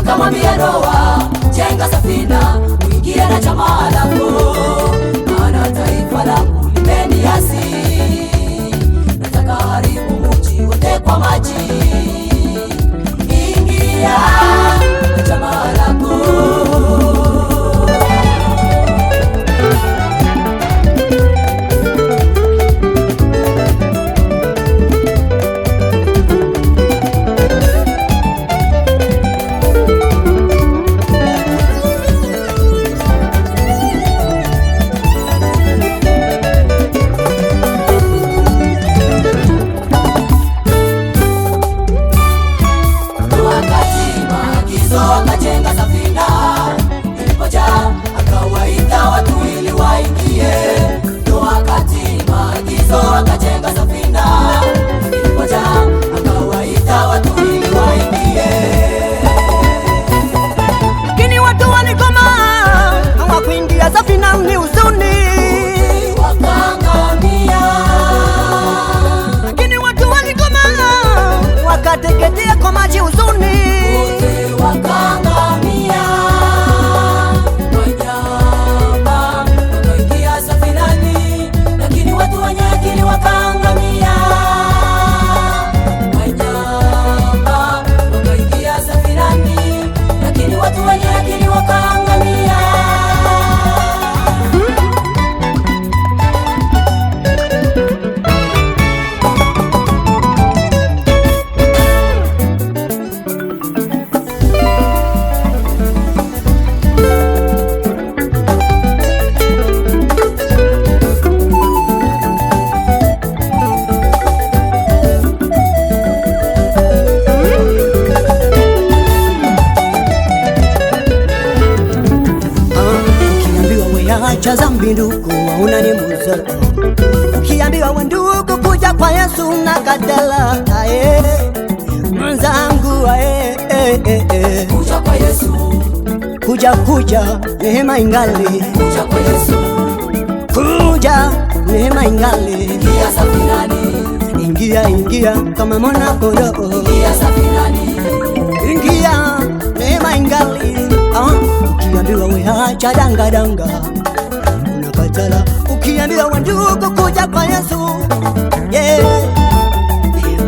akamwambia Noa, jenga safina uingie na jamaa lako, maana taifa langu limeniasi, nataka haribu mji wote kwa maji. Ingia na jamaa lako. Akajenga safina, ilipojaa akawaita watu ili waingie. Noa akatii maagizo akajenga safina, ilipojaa akawaita watu ili waingie. Lakini watu walikoma, hawakuingia safina, ni huzuni wakaangamia. Lakini watu walikoma, wakateketea kwa maji, huzuni wakaangamia. Wanyama wakaingia safinani, lakini watu wenye akili wakaangamia. Wanyama wakaingia safinani, lakini watu wenye akili wakaangamia. Acha zambi ndugu, unanimuza. Ukiambiwa we ndugu, kuja kwa Yesu na kadala, mwenzangu, kuja kwa Yesu, kuja neema ingali, kuja kwa Yesu, kuja neema ingali. Ingia safinani, ingia kama mwana kondoo, ingia safinani, ingia neema ingali. Ukiambiwa we acha danga unakatala. Ukiambiwa we ndugu, kuja kwa Yesu,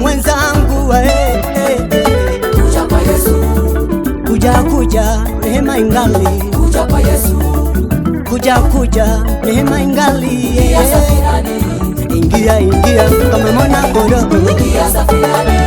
mwenzangu, kuja kwa Yesu, kuja neema ingali, kuja kwa Yesu, kuja neema ingali. Ingia safinani, ingia kama mwana kondoo, ingia safinani.